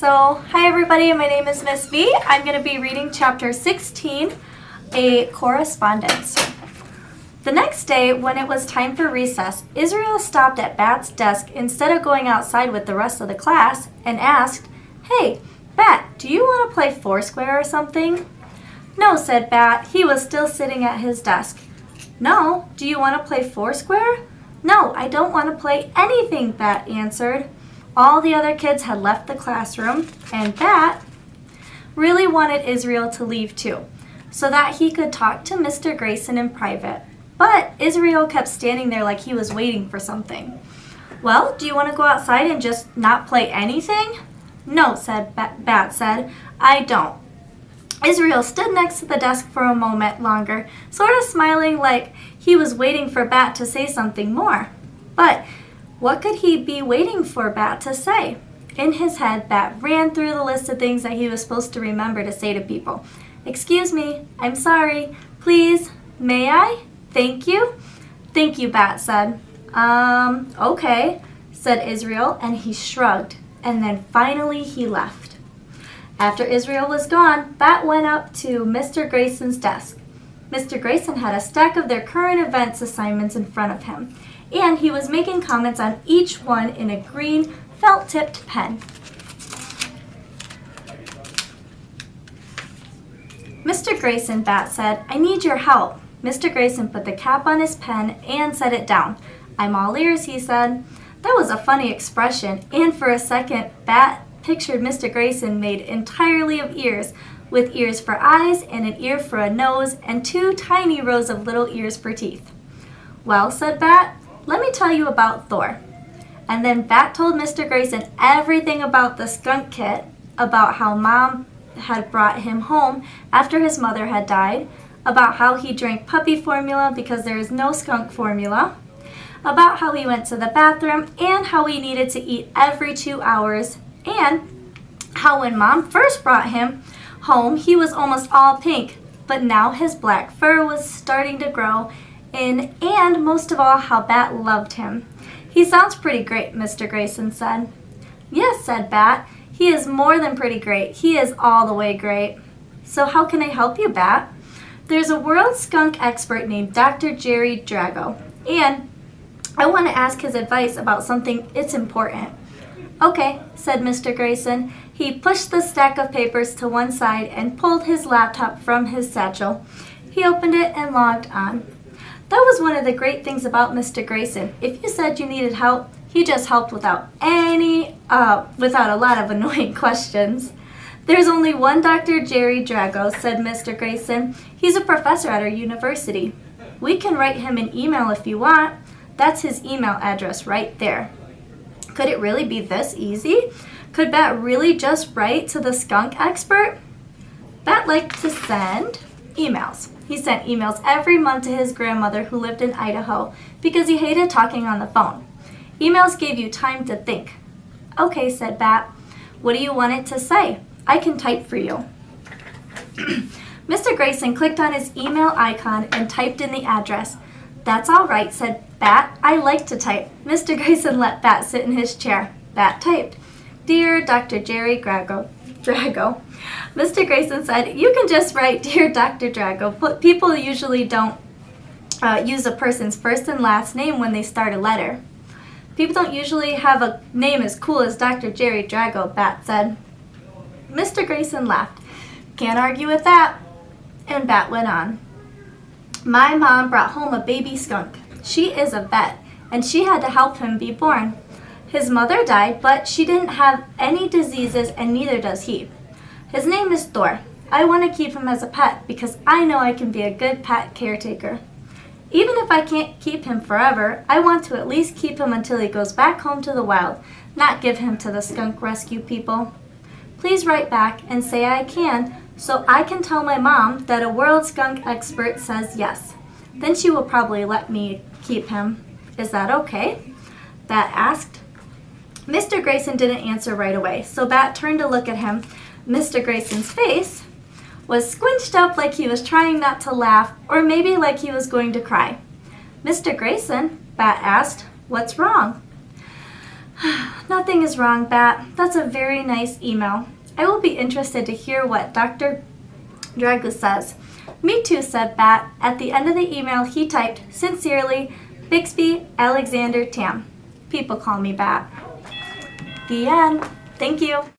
Hi everybody, my name is Miss V. I'm going to be reading chapter 16, A Correspondence. The next day, when it was time for recess, Israel stopped at Bat's desk instead of going outside with the rest of the class and asked, "Hey, Bat, do you want to play Foursquare or something?" "No," said Bat. He was still sitting at his desk. "No? Do you want to play Foursquare?" "No, I don't want to play anything," Bat answered. All the other kids had left the classroom, and Bat really wanted Israel to leave too, so that he could talk to Mr. Grayson in private. But Israel kept standing there like he was waiting for something. "Well, do you want to go outside and just not play anything?" "No," Bat said, "I don't." Israel stood next to the desk for a moment longer, sort of smiling like he was waiting for Bat to say something more. But what could he be waiting for Bat to say? In his head, Bat ran through the list of things that he was supposed to remember to say to people. "Excuse me, I'm sorry, please, may I? Thank you." "Thank you," Bat said. Okay," said Israel, and he shrugged, and then finally he left. After Israel was gone, Bat went up to Mr. Grayson's desk. Mr. Grayson had a stack of their current events assignments in front of him, and he was making comments on each one in a green felt-tipped pen. "Mr. Grayson," Bat said, "I need your help." Mr. Grayson put the cap on his pen and set it down. "I'm all ears," he said. That was a funny expression, and for a second, Bat pictured Mr. Grayson made entirely of ears, with ears for eyes and an ear for a nose and two tiny rows of little ears for teeth. "Well," said Bat, "let me tell you about Thor." And then Bat told Mr. Grayson everything about the skunk kit, about how Mom had brought him home after his mother had died, about how he drank puppy formula because there is no skunk formula, about how he went to the bathroom and how he needed to eat every 2 hours, and how when Mom first brought him home he was almost all pink, but now his black fur was starting to grow in, and most of all how Bat loved him. "He sounds pretty great," Mr. Grayson said. "Yes," said Bat, "he is more than pretty great. He is all the way great." "So how can I help you, Bat?" "There's a world skunk expert named Dr. Jerry Drago, and I want to ask his advice about something. It's important." "Okay," said Mr. Grayson. He pushed the stack of papers to one side and pulled his laptop from his satchel. He opened it and logged on. That was one of the great things about Mr. Grayson. If you said you needed help, he just helped without a lot of annoying questions. "There's only one Dr. Jerry Drago," said Mr. Grayson. "He's a professor at our university. We can write him an email if you want. That's his email address right there." Could it really be this easy? Could Bat really just write to the skunk expert? Bat liked to send emails. He sent emails every month to his grandmother who lived in Idaho because he hated talking on the phone. Emails gave you time to think. "Okay," said Bat. "What do you want it to say? I can type for you." Mr. Grayson clicked on his email icon and typed in the address. "That's all right," said Bat. "I like to type." Mr. Grayson let Bat sit in his chair. Bat typed, "Dear Dr. Jerry Drago." Mr. Grayson said, "You can just write Dear Dr. Drago. But people usually don't use a person's first and last name when they start a letter. People don't usually have a name as cool as Dr. Jerry Drago," Bat said. Mr. Grayson laughed. "Can't argue with that." And Bat went on. "My mom brought home a baby skunk. She is a vet, and she had to help him be born. His mother died, but she didn't have any diseases, and neither does he. His name is Thor. I want to keep him as a pet because I know I can be a good pet caretaker. Even if I can't keep him forever, I want to at least keep him until he goes back home to the wild, not give him to the skunk rescue people. Please write back and say I can, so I can tell my mom that a world skunk expert says yes. Then she will probably let me keep him. Is that okay?" Bat asked. Mr. Grayson didn't answer right away, so Bat turned to look at him. Mr. Grayson's face was squinched up like he was trying not to laugh, or maybe like he was going to cry. "Mr. Grayson," Bat asked, "what's wrong?" Nothing is wrong, Bat. That's a very nice email. I will be interested to hear what Dr. Dragus says. Me too, said Bat. At the end of the email, he typed, Sincerely, Bixby Alexander Tam. People call me Bat. The end. Thank you.